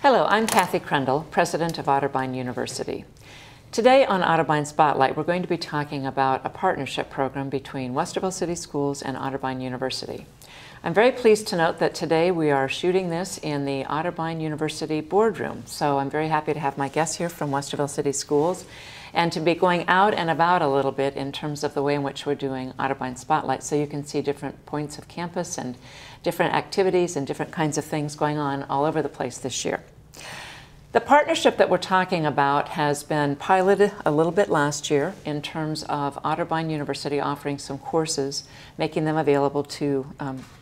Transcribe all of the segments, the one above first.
Hello, I'm Kathy Krendl, President of Otterbein University. Today on Otterbein Spotlight, we're going to be talking about a partnership program between Westerville City Schools and Otterbein University. I'm very pleased to note that today we are shooting this in the Otterbein University boardroom. So I'm very happy to have my guests here from Westerville City Schools and to be going out and about a little bit in terms of the way in which we're doing Otterbein Spotlight, so you can see different points of campus and different activities and different kinds of things going on all over the place this year. The partnership that we're talking about has been piloted a little bit last year in terms of Otterbein University offering some courses, making them available to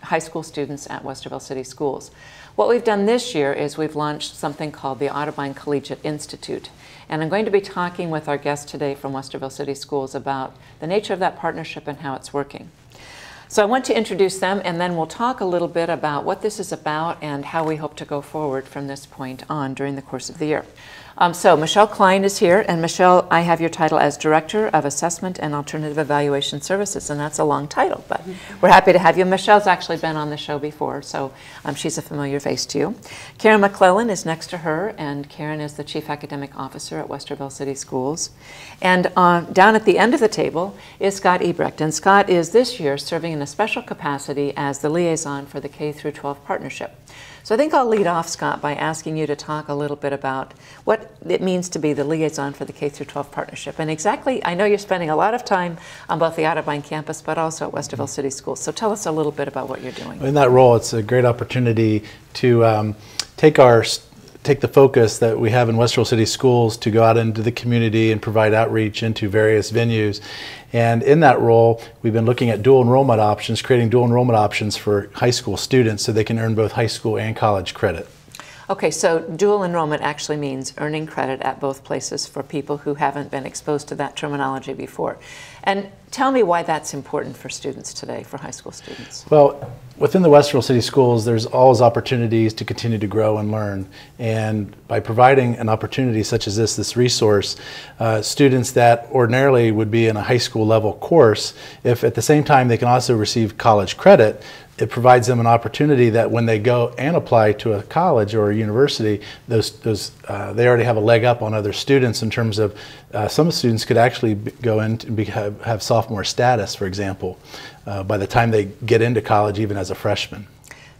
high school students at Westerville City Schools. What we've done this year is we've launched something called the Otterbein Collegiate Institute. And I'm going to be talking with our guests today from Westerville City Schools about the nature of that partnership and how it's working. So I want to introduce them, and then we'll talk a little bit about what this is about and how we hope to go forward from this point on during the course of the year. So Michelle Klein is here, and Michelle, I have your title as Director of Assessment and Alternative Evaluation Services, and that's a long title, but we're happy to have you. Michelle's actually been on the show before, so she's a familiar face to you. Karen McClellan is next to her, and Karen is the Chief Academic Officer at Westerville City Schools. And down at the end of the table is Scott Ebrecht, and Scott is this year serving in a special capacity as the liaison for the K-12 partnership. So I think I'll lead off, Scott, by asking you to talk a little bit about what it means to be the liaison for the K-12 partnership. And exactly, I know you're spending a lot of time on both the Otterbein campus, but also at Westerville City Schools. So tell us a little bit about what you're doing. In that role, it's a great opportunity to take the focus that we have in Westerville City Schools to go out into the community and provide outreach into various venues. And in that role, we've been looking at dual enrollment options, creating dual enrollment options for high school students so they can earn both high school and college credit. Okay, so dual enrollment actually means earning credit at both places for people who haven't been exposed to that terminology before. And tell me why that's important for students today, for high school students. Well, within the Westerville City Schools, there's always opportunities to continue to grow and learn. And by providing an opportunity such as this resource, students that ordinarily would be in a high school level course, if at the same time they can also receive college credit, it provides them an opportunity that when they go and apply to a college or a university, they already have a leg up on other students in terms of some students could actually go in and have sophomore status, for example, by the time they get into college, even as a freshman.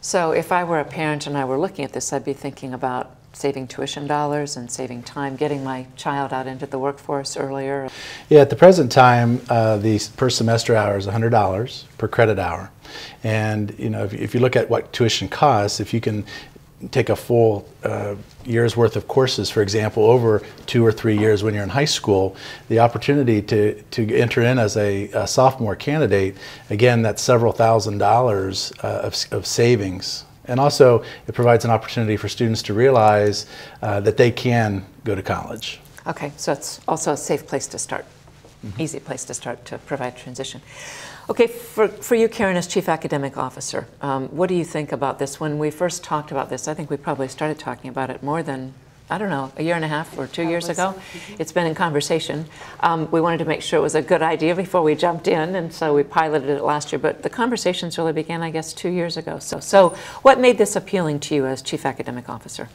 So if I were a parent and I were looking at this, I'd be thinking about saving tuition dollars and saving time, getting my child out into the workforce earlier. Yeah, at the present time, the per semester hour is $100 per credit hour. And you know, if you look at what tuition costs, if you can take a full year's worth of courses, for example, over 2 or 3 years when you're in high school, the opportunity to enter in as a sophomore candidate, again, that's several $1,000s of savings. And also, it provides an opportunity for students to realize that they can go to college. Okay, so it's also a safe place to start, easy place to start to provide transition. Okay, for you, Karen, as Chief Academic Officer, what do you think about this? When we first talked about this, I think we probably started talking about it more than, I don't know, a year and a half or 2 years ago. It's been in conversation. We wanted to make sure it was a good idea before we jumped in, and so we piloted it last year. But the conversations really began, I guess, 2 years ago. So what made this appealing to you as Chief Academic Officer?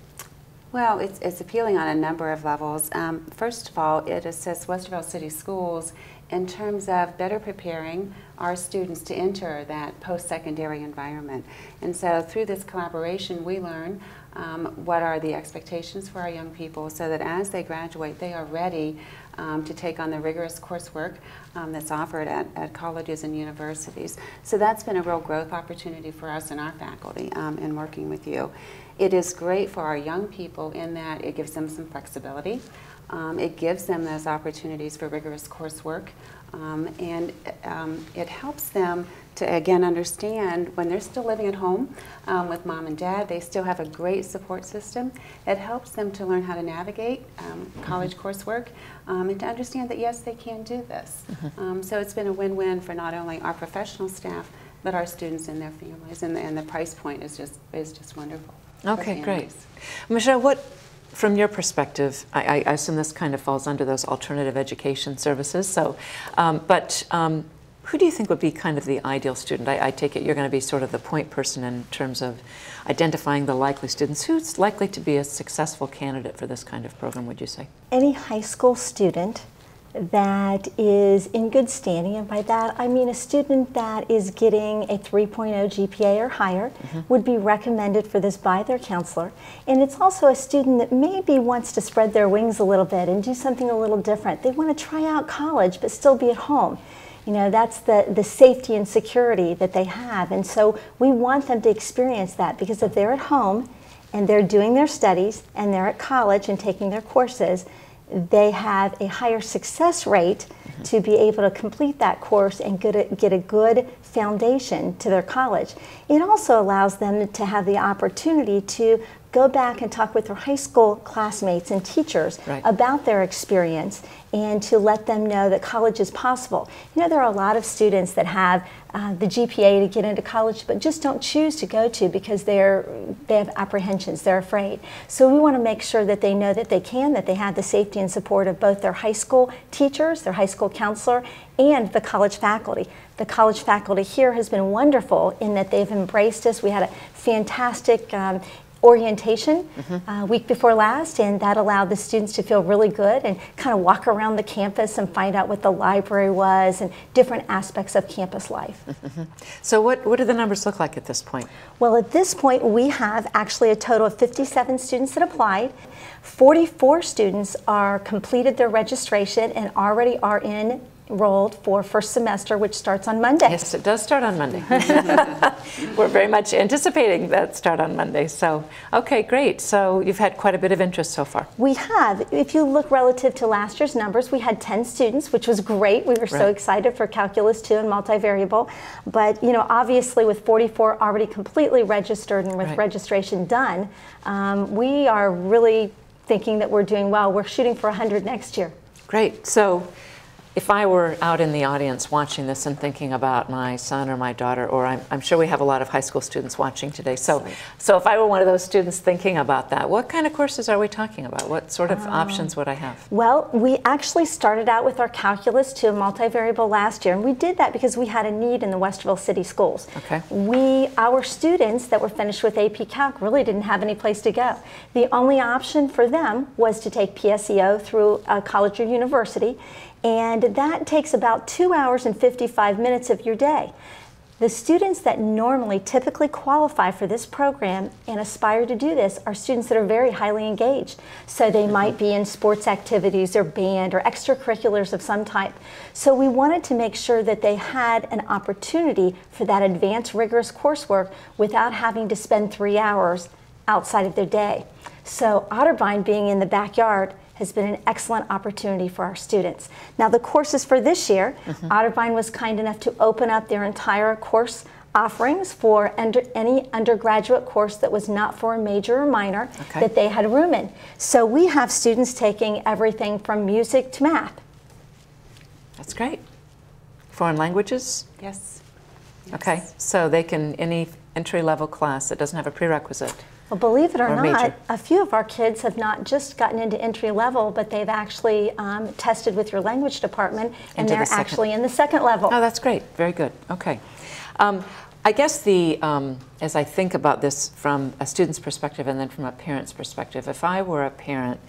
Well, it's appealing on a number of levels. First of all, it assists Westerville City Schools in terms of better preparing our students to enter that post-secondary environment. And so through this collaboration, we learn what are the expectations for our young people so that as they graduate, they are ready to take on the rigorous coursework that's offered at colleges and universities. So that's been a real growth opportunity for us and our faculty in working with you. It is great for our young people in that it gives them some flexibility. It gives them those opportunities for rigorous coursework, and it helps them to, again, understand when they're still living at home with mom and dad, they still have a great support system. It helps them to learn how to navigate college coursework and to understand that, yes, they can do this. So it's been a win-win for not only our professional staff, but our students and their families, and the price point is just wonderful. Okay, great. Michelle, what, from your perspective, I assume this kind of falls under those alternative education services. So, Who do you think would be kind of the ideal student? I take it you're going to be sort of the point person in terms of identifying the likely students. Who's likely to be a successful candidate for this kind of program, would you say? Any high school student that is in good standing, and by that I mean a student that is getting a 3.0 GPA or higher, would be recommended for this by their counselor. And it's also a student that maybe wants to spread their wings a little bit and do something a little different. They want to try out college but still be at home. You know, that's the safety and security that they have, and so we want them to experience that, because if they're at home and they're doing their studies and they're at college and taking their courses, they have a higher success rate to be able to complete that course and get a good foundation to their college. It also allows them to have the opportunity to go back and talk with their high school classmates and teachers about their experience, and to let them know that college is possible. You know, there are a lot of students that have the GPA to get into college but just don't choose to go to because they have apprehensions, they're afraid. So we want to make sure that they know that they can, that they have the safety and support of both their high school teachers, their high school counselor, and the college faculty. The college faculty here has been wonderful in that they've embraced us. We had a fantastic orientation week before last, and that allowed the students to feel really good and kind of walk around the campus and find out what the library was and different aspects of campus life. So what do the numbers look like at this point? Well, at this point we have actually a total of 57 students that applied. 44 students are completed their registration and already are enrolled for first semester, which starts on Monday. Yes, it does start on Monday. We're very much anticipating that start on Monday. So, okay, great. So you've had quite a bit of interest so far. We have. If you look relative to last year's numbers, we had 10 students, which was great. We were so excited for Calculus 2 and multivariable. But, you know, obviously with 44 already completely registered and with registration done, we are really thinking that we're doing well. We're shooting for 100 next year. Great. So if I were out in the audience watching this and thinking about my son or my daughter, or I'm sure we have a lot of high school students watching today, so if I were one of those students thinking about that, what kind of courses are we talking about? What sort of options would I have? Well, we actually started out with our Calculus 2 multivariable last year, and we did that because we had a need in the Westerville City Schools. Okay. Our students that were finished with AP Calc really didn't have any place to go. The only option for them was to take PSEO through a college or university, and that takes about 2 hours and 55 minutes of your day. The students that normally typically qualify for this program and aspire to do this are students that are very highly engaged. So they might be in sports activities or band or extracurriculars of some type. So we wanted to make sure that they had an opportunity for that advanced rigorous coursework without having to spend 3 hours outside of their day. So Otterbein being in the backyard has been an excellent opportunity for our students. Now the courses for this year, Otterbein was kind enough to open up their entire course offerings for any undergraduate course that was not for a major or minor that they had room in. So we have students taking everything from music to math. That's great. Foreign languages? Yes. Okay, so they can, any entry-level class that doesn't have a prerequisite. Well, believe it or not, major. a few of our kids have not just gotten into entry level, but they've actually tested with your language department, and they're actually in the second level. Oh, that's great. Very good. Okay. I guess as I think about this from a student's perspective and then from a parent's perspective, if I were a parent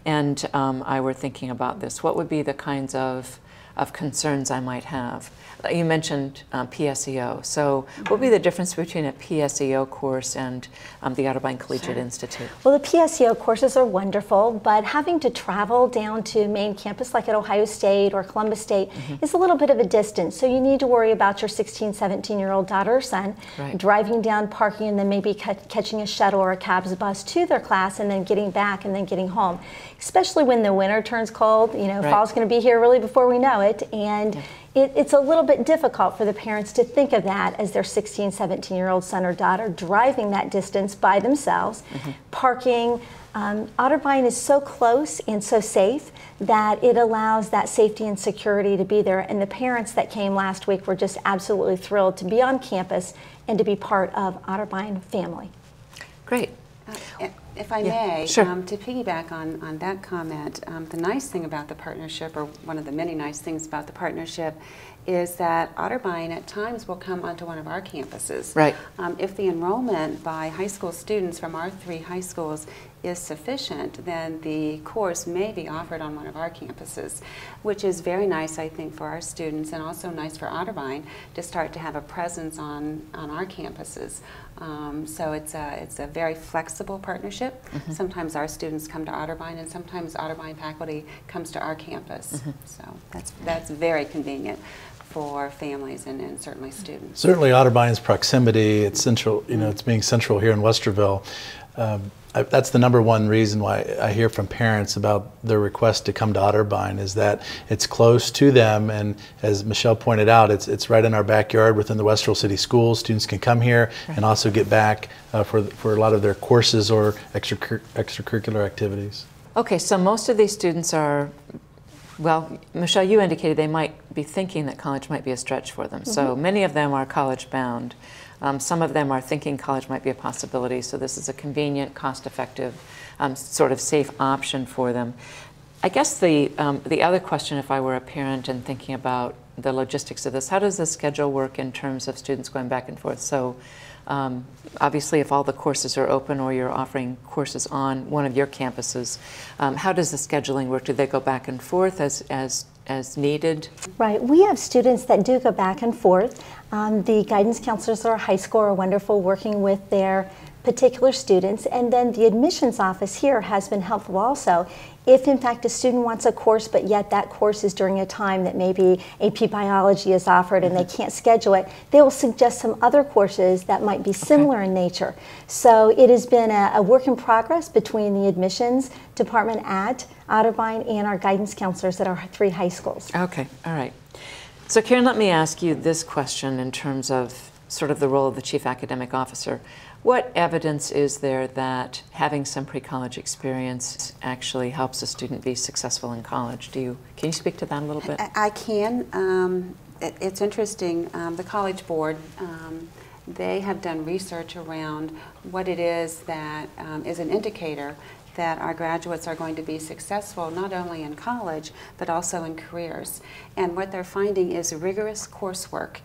and I were thinking about this, what would be the kinds of concerns I might have? You mentioned PSEO. So what would be the difference between a PSEO course and the Otterbein Collegiate Institute? Well, the PSEO courses are wonderful, but having to travel down to main campus like at Ohio State or Columbus State is a little bit of a distance. So you need to worry about your 16, 17-year-old daughter or son driving down, parking, and then maybe catching a shuttle or a cabs bus to their class and then getting back and then getting home. Especially when the winter turns cold, you know, fall's going to be here really before we know it, and it's a little bit difficult for the parents to think of that as their 16, 17-year-old son or daughter driving that distance by themselves, parking. Otterbein is so close and so safe that it allows that safety and security to be there, and the parents that came last week were just absolutely thrilled to be on campus and to be part of Otterbein family. Great. If I may, sure. To piggyback on that comment, the nice thing about the partnership, or one of the many nice things about the partnership, is that Otterbein at times will come onto one of our campuses. Right. If the enrollment by high school students from our 3 high schools is sufficient, then the course may be offered on one of our campuses, which is very nice, I think, for our students, and also nice for Otterbein to start to have a presence on our campuses. So it's a very flexible partnership. Sometimes our students come to Otterbein, and sometimes Otterbein faculty comes to our campus. So that's very convenient for families and certainly students. Certainly Otterbein's proximity, it's central, you know, it's being central here in Westerville. That's the #1 reason why I hear from parents about their request to come to Otterbein, is that it's close to them, and as Michelle pointed out, it's right in our backyard within the Westerville City Schools. Students can come here and also get back for a lot of their courses or extracurricular activities. Okay, so most of these students are, well, Michelle, you indicated they might be thinking that college might be a stretch for them. So many of them are college bound. Some of them are thinking college might be a possibility, so this is a convenient, cost-effective, sort of safe option for them. I guess the other question, if I were a parent and thinking about the logistics of this, how does the schedule work in terms of students going back and forth? So obviously if all the courses are open or you're offering courses on one of your campuses, how does the scheduling work? Do they go back and forth as needed? Right. We have students that do go back and forth. The guidance counselors at our high school are wonderful working with their particular students, and then the admissions office here has been helpful also. If in fact a student wants a course, but yet that course is during a time that maybe AP Biology is offered and they can't schedule it, they will suggest some other courses that might be similar in nature. So it has been a work in progress between the admissions department at Otterbein and our guidance counselors at our 3 high schools. Okay, all right. So Karen, let me ask you this question in terms of sort of the role of the Chief Academic Officer. What evidence is there that having some pre-college experience actually helps a student be successful in college? Can you speak to that a little bit? I can. It's interesting. The College Board, they have done research around what it is that is an indicator that our graduates are going to be successful not only in college but also in careers. And what they're finding is rigorous coursework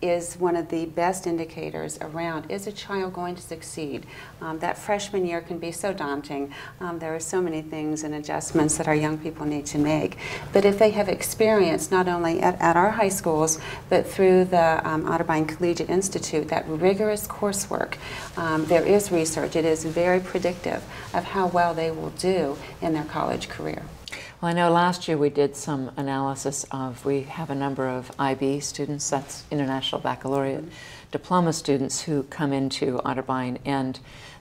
is one of the best indicators around, is a child going to succeed? That freshman year can be so daunting. There are so many things and adjustments that our young people need to make. But if they have experience not only at our high schools, but through the Otterbein Collegiate Institute, that rigorous coursework, there is research. It is very predictive of how well they will do in their college career. Well, I know last year we did some analysis we have a number of IB students, that's International Baccalaureate Diploma students, who come into Otterbein, and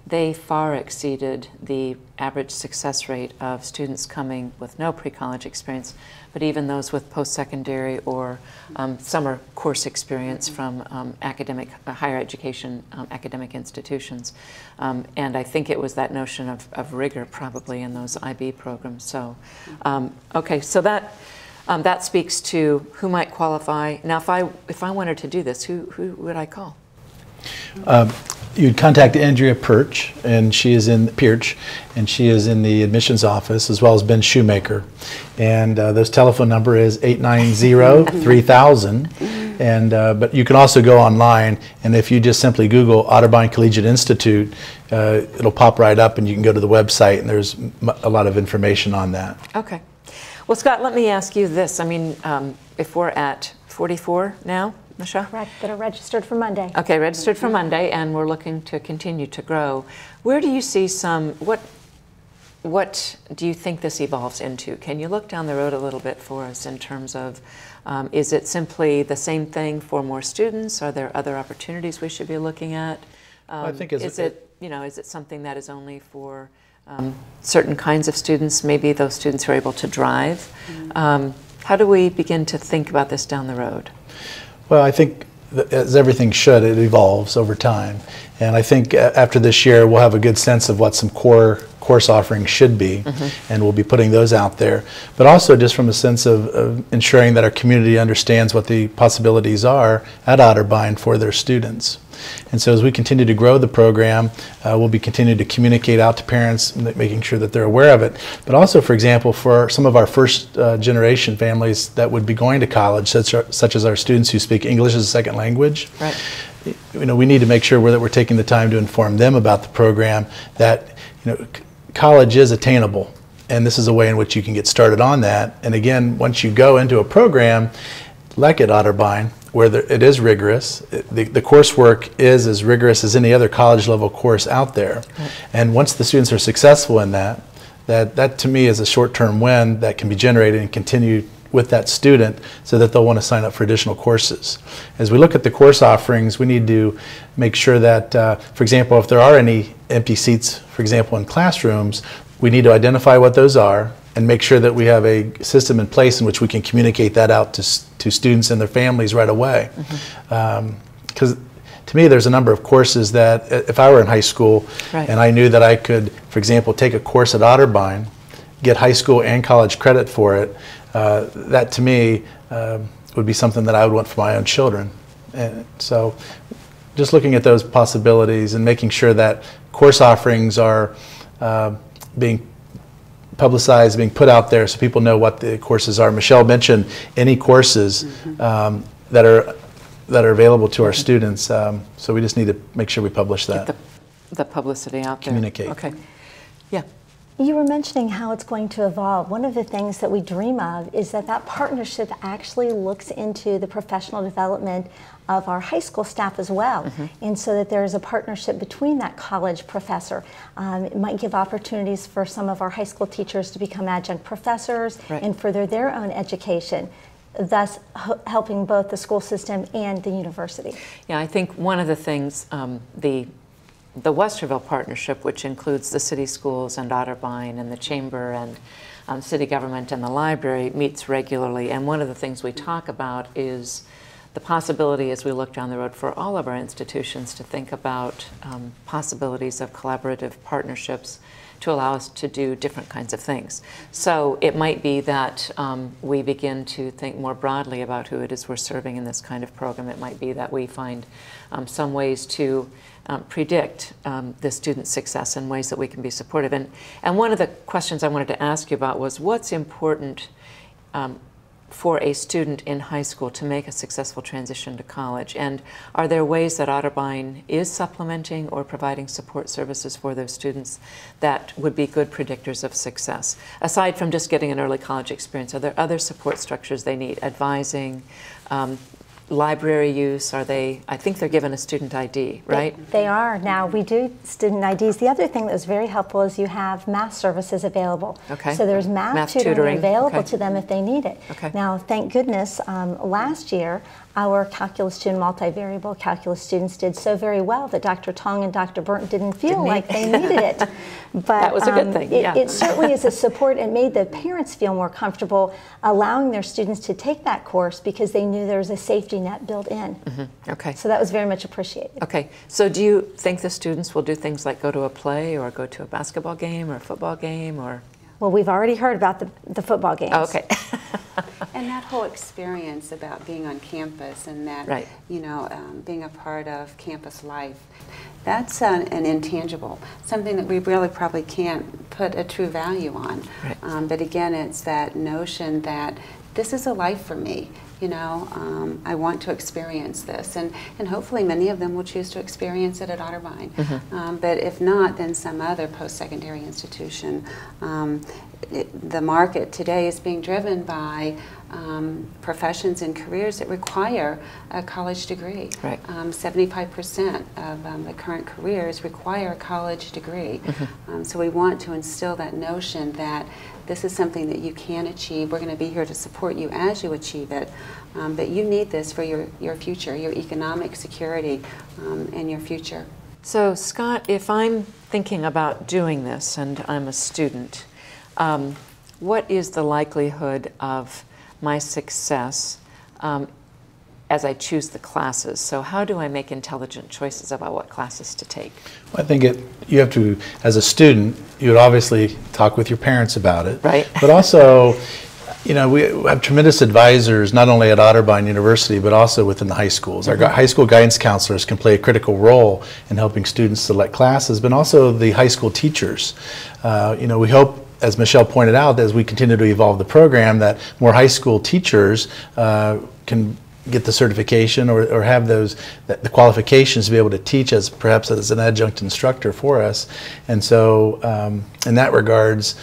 they far exceeded the average success rate of students coming with no pre-college experience, but even those with post-secondary or summer course experience from higher education academic institutions. And I think it was that notion of rigor probably in those IB programs. So, okay, so that speaks to who might qualify. Now, if I wanted to do this, who would I call? You'd contact Andrea Pirch, and she is in the admissions office, as well as Ben Shoemaker. And those telephone number is 890-3000. And but you can also go online, and if you just simply Google Otterbein Collegiate Institute, it'll pop right up, and you can go to the website, and there's a lot of information on that. Okay. Well, Scott, let me ask you this. I mean, if we're at 44 now, Michelle? Correct, that are registered for Monday. Okay, registered for Monday, and we're looking to continue to grow. Where do you see what do you think this evolves into? Can you look down the road a little bit for us in terms of, is it simply the same thing for more students? Are there other opportunities we should be looking at? I think is it something that is only for certain kinds of students, maybe those students who are able to drive? How do we begin to think about this down the road? Well, I think, as everything should, it evolves over time. And I think after this year, we'll have a good sense of what some core course offerings should be, and we'll be putting those out there. But also just from a sense of ensuring that our community understands what the possibilities are at Otterbein for their students. And so as we continue to grow the program, we'll be continuing to communicate out to parents, making sure that they're aware of it. But also, for example, for some of our first generation families that would be going to college, such as our students who speak English as a second language, right. You know, we need to make sure that we're taking the time to inform them about the program, that, you know, college is attainable, and this is a way in which you can get started on that. And again, once you go into a program like at Otterbein, where it is rigorous, the coursework is as rigorous as any other college level course out there. Right. And once the students are successful in that to me is a short-term win that can be generated and continue with that student so that they'll want to sign up for additional courses. As we look at the course offerings, we need to make sure that, for example, if there are any empty seats, for example, in classrooms, we need to identify what those are and make sure that we have a system in place in which we can communicate that out to students and their families right away. Because to me, there's a number of courses that, if I were in high school, right, and I knew that I could, for example, take a course at Otterbein, get high school and college credit for it, that to me would be something that I would want for my own children. And so just looking at those possibilities and making sure that course offerings are being publicized, being put out there so people know what the courses are. Michelle mentioned any courses that are available to our students, so we just need to make sure we publish that. Get the publicity out there. Communicate. Okay. Yeah. You were mentioning how it's going to evolve. One of the things that we dream of is that partnership actually looks into the professional development of our high school staff as well, and so that there is a partnership between that college professor. It might give opportunities for some of our high school teachers to become adjunct professors, right, and further their own education, thus helping both the school system and the university. Yeah, I think one of the things, the Westerville partnership, which includes the city schools and Otterbein and the chamber and city government and the library, meets regularly. And one of the things we talk about is the possibility, as we look down the road, for all of our institutions to think about possibilities of collaborative partnerships to allow us to do different kinds of things. So it might be that we begin to think more broadly about who it is we're serving in this kind of program. It might be that we find some ways to predict the student's success in ways that we can be supportive. And one of the questions I wanted to ask you about was what's important for a student in high school to make a successful transition to college? And are there ways that Otterbein is supplementing or providing support services for those students that would be good predictors of success? Aside from just getting an early college experience, are there other support structures they need? Advising, library use, I think they're given a student ID, right? They are. Now, we do student IDs. The other thing that was very helpful is you have math services available. Okay. So there's math tutoring available to them if they need it. Okay. Now, thank goodness, last year, our calculus 2 and multivariable calculus students did so very well that Dr. Tong and Dr. Burton didn't feel like they needed it. But that was a good thing. It certainly is a support. It made the parents feel more comfortable allowing their students to take that course because they knew there was a safety net built in. Okay. So that was very much appreciated. Okay. So do you think the students will do things like go to a play or go to a basketball game or a football game or? Well, we've already heard about the football games. Oh, okay. And that whole experience about being on campus and that, right, you know, being a part of campus life, that's an intangible, something that we really probably can't put a true value on. Right. But again, it's that notion that this is a life for me. You know, I want to experience this, and hopefully many of them will choose to experience it at Otterbein. But if not, then some other post-secondary institution. The market today is being driven by professions and careers that require a college degree. Right. 75% of the current careers require a college degree. So we want to instill that notion that this is something that you can achieve. We're going to be here to support you as you achieve it. But you need this for your future, your economic security, and your future. So Scott, if I'm thinking about doing this and I'm a student, what is the likelihood of my success as I choose the classes. So how do I make intelligent choices about what classes to take? Well, I think you have to, as a student, you would obviously talk with your parents about it. Right. But also, you know, we have tremendous advisors, not only at Otterbein University, but also within the high schools. Our high school guidance counselors can play a critical role in helping students select classes, but also the high school teachers. You know, we hope, as Michelle pointed out, as we continue to evolve the program, that more high school teachers can get the certification or have the qualifications to be able to teach as perhaps as an adjunct instructor for us. And so in that regards,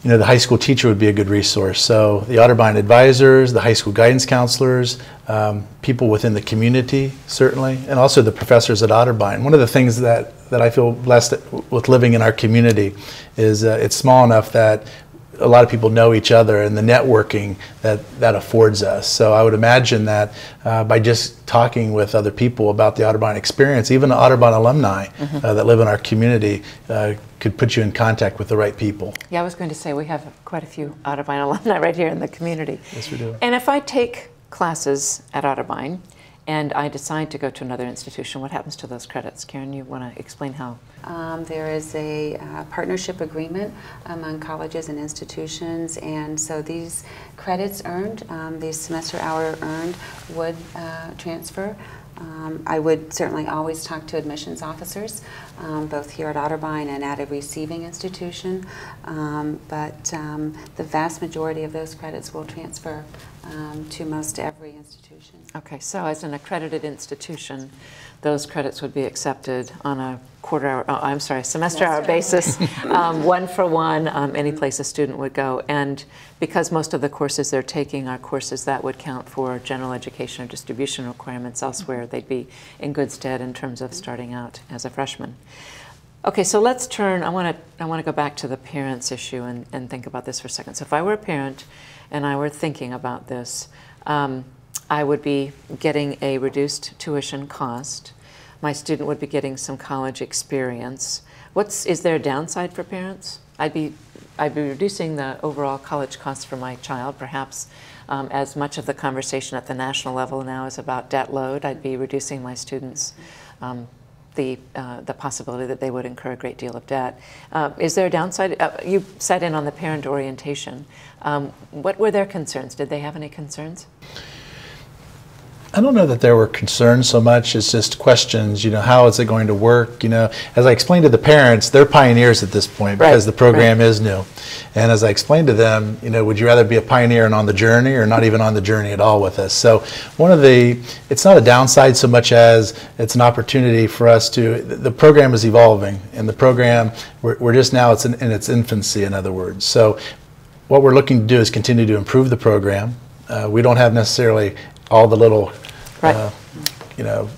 you know, the high school teacher would be a good resource. So the Otterbein advisors, the high school guidance counselors, people within the community, certainly, and also the professors at Otterbein. One of the things that I feel blessed with living in our community is it's small enough that a lot of people know each other, and the networking that affords us. So I would imagine that by just talking with other people about the Otterbein experience, even the Otterbein alumni that live in our community could put you in contact with the right people. Yeah, I was going to say we have quite a few Otterbein alumni right here in the community. Yes, we do. And if I take classes at Otterbein and I decide to go to another institution, what happens to those credits? Karen, you want to explain how? There is a partnership agreement among colleges and institutions, and so these credits earned, these semester hour earned, would transfer. I would certainly always talk to admissions officers, both here at Otterbein and at a receiving institution, but the vast majority of those credits will transfer to most every institution. Okay, so as an accredited institution, those credits would be accepted on a semester hour basis, one for one, any place a student would go. And because most of the courses they're taking are courses that would count for general education or distribution requirements elsewhere, they'd be in good stead in terms of starting out as a freshman. Okay, so let's turn, I want to go back to the parents issue and think about this for a second. So if I were a parent and I were thinking about this, I would be getting a reduced tuition cost. My student would be getting some college experience. Is there a downside for parents? I'd be reducing the overall college costs for my child, perhaps as much of the conversation at the national level now is about debt load. I'd be reducing my students the possibility that they would incur a great deal of debt. Is there a downside? You sat in on the parent orientation. What were their concerns? Did they have any concerns? I don't know that there were concerns so much as just questions, you know, how is it going to work? You know, as I explained to the parents, they're pioneers at this point because the program is new. And as I explained to them, you know, would you rather be a pioneer and on the journey or not even on the journey at all with us? So it's not a downside so much as it's an opportunity for us the program is evolving, and the program, we're just now, it's in its infancy, in other words. So what we're looking to do is continue to improve the program. We don't have necessarily all the little you know,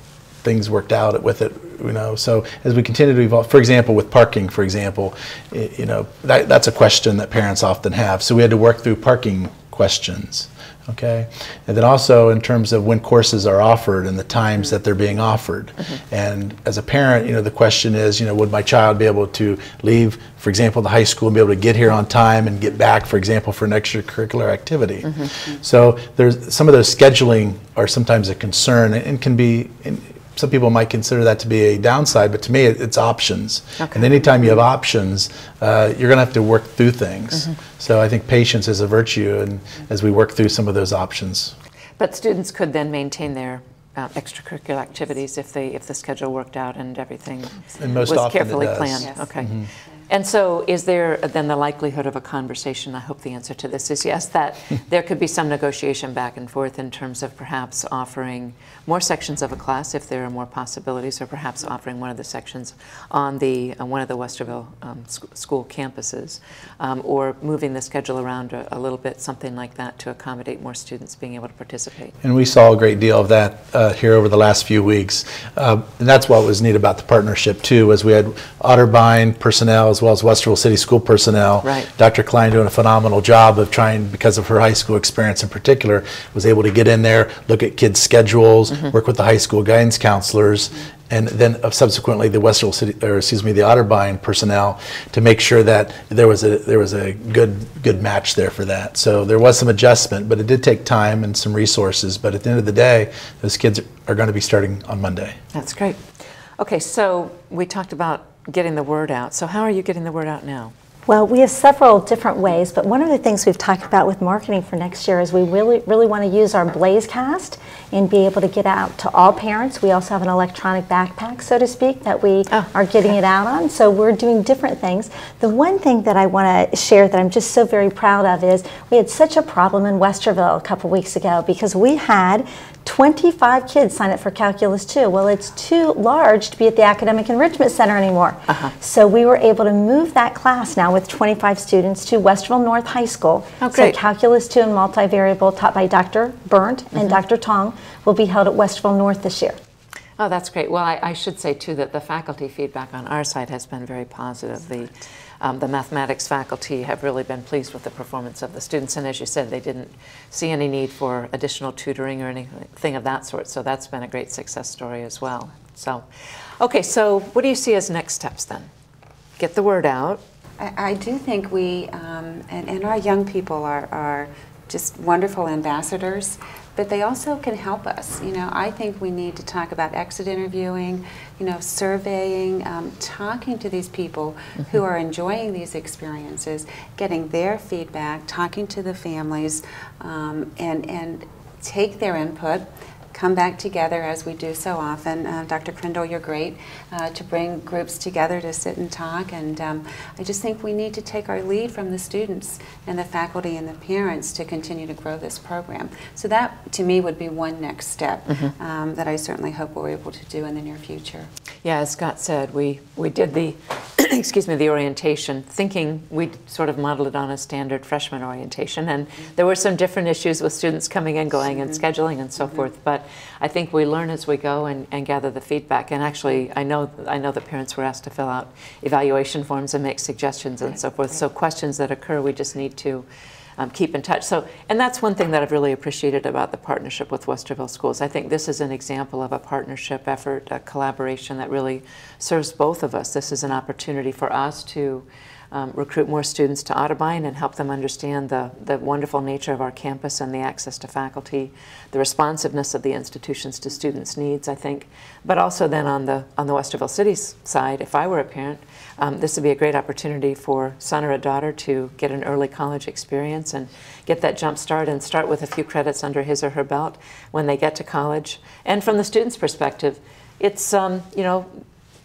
things worked out with it, you know. So as we continue to evolve, for example, with parking, for example, you know, that's a question that parents often have. So we had to work through parking questions, okay? And then also in terms of when courses are offered and the times that they're being offered. And as a parent, you know, the question is, you know, would my child be able to leave, for example, the high school and be able to get here on time and get back, for example, for an extracurricular activity? So there's some of those scheduling are sometimes a concern and can be, some people might consider that to be a downside, but to me it's options. And anytime you have options, you're going to have to work through things. So I think patience is a virtue, and as we work through some of those options. But students could then maintain their extracurricular activities if the schedule worked out and everything was carefully planned. Yes. Okay. And so is there then the likelihood of a conversation, I hope the answer to this is yes, that there could be some negotiation back and forth in terms of perhaps offering more sections of a class if there are more possibilities, or perhaps offering one of the sections on one of the Westerville school campuses, or moving the schedule around a little bit, something like that, to accommodate more students being able to participate. And we saw a great deal of that here over the last few weeks. And that's what was neat about the partnership too, was we had Otterbein personnel as well as Westerville City School personnel. Right. Dr. Klein doing a phenomenal job of trying, because of her high school experience in particular, was able to get in there, look at kids' schedules, work with the high school guidance counselors, and then subsequently the Westerville City, or excuse me, the Otterbein personnel, to make sure that there was a good match there for that. So there was some adjustment, but it did take time and some resources. But at the end of the day, those kids are going to be starting on Monday. That's great. Okay, so we talked about getting the word out. So how are you getting the word out now? Well, we have several different ways, but one of the things we've talked about with marketing for next year is we really want to use our Blazecast and be able to get out to all parents. We also have an electronic backpack, so to speak, that we are getting it out on. So we're doing different things. The one thing that I want to share that I'm just so very proud of is we had such a problem in Westerville a couple weeks ago because we had 25 kids sign up for Calculus 2. Well, it's too large to be at the Academic Enrichment Center anymore. So we were able to move that class now with 25 students to Westerville North High School. So Calculus 2 and multivariable taught by Dr. Berndt and Dr. Tong will be held at Westerville North this year. Oh, that's great. Well, I should say, too, that the faculty feedback on our side has been very positive. The mathematics faculty have really been pleased with the performance of the students, and as you said, they didn't see any need for additional tutoring or anything of that sort, so that's been a great success story as well. So, okay, so what do you see as next steps then? Get the word out. I do think we, and our young people are just wonderful ambassadors, but they also can help us. You know, I think we need to talk about exit interviewing, you know, surveying, talking to these people who are enjoying these experiences, getting their feedback, talking to the families, and take their input, come back together as we do so often. Dr. Krendl, you're great to bring groups together to sit and talk, and I just think we need to take our lead from the students and the faculty and the parents to continue to grow this program. So that, to me, would be one next step that I certainly hope we're able to do in the near future. Yeah, as Scott said, we did the excuse me, the orientation, thinking we'd sort of modeled it on a standard freshman orientation, and there were some different issues with students coming and going and scheduling and so forth, but I think we learn as we go and gather the feedback. And actually, I know that parents were asked to fill out evaluation forms and make suggestions and so forth. So questions that occur, we just need to keep in touch. So, and that's one thing that I've really appreciated about the partnership with Westerville Schools. I think this is an example of a partnership effort, a collaboration that really serves both of us. This is an opportunity for us to recruit more students to Otterbein and help them understand the wonderful nature of our campus and the access to faculty, the responsiveness of the institutions to students' needs, I think. But also then on the Westerville City's side, if I were a parent, this would be a great opportunity for son or a daughter to get an early college experience and get that jump start and start with a few credits under his or her belt when they get to college. And from the student's perspective, it's you know,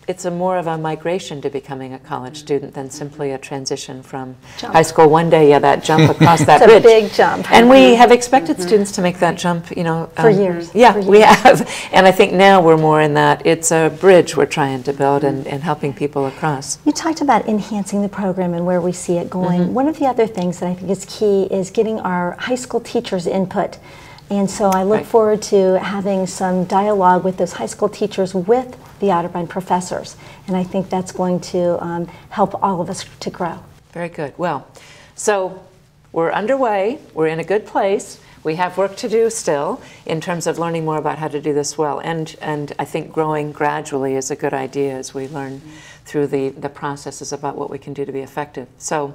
it's a more of a migration to becoming a college student than simply a transition from high school one day. Yeah, that jump across that bridge. It's a big jump. And we have expected students to make that jump, you know. For years. Yeah, we have. And I think now we're more in that it's a bridge we're trying to build and helping people across. You talked about enhancing the program and where we see it going. One of the other things that I think is key is getting our high school teachers' input. And so I look forward to having some dialogue with those high school teachers with the Otterbein professors. And I think that's going to help all of us to grow. Very good. Well, so we're underway. We're in a good place. We have work to do still in terms of learning more about how to do this well. And I think growing gradually is a good idea as we learn through the processes about what we can do to be effective. So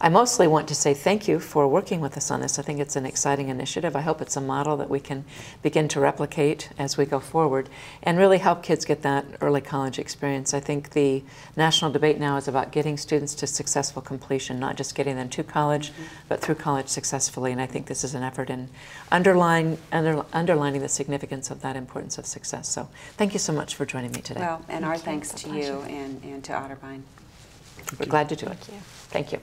I mostly want to say thank you for working with us on this. I think it's an exciting initiative. I hope it's a model that we can begin to replicate as we go forward and really help kids get that early college experience. I think the national debate now is about getting students to successful completion, not just getting them to college, but through college successfully. And I think this is an effort in underlining the significance of that importance of success. So thank you so much for joining me today. Well, and our thanks to you and to Otterbein. We're glad to do it. Thank you.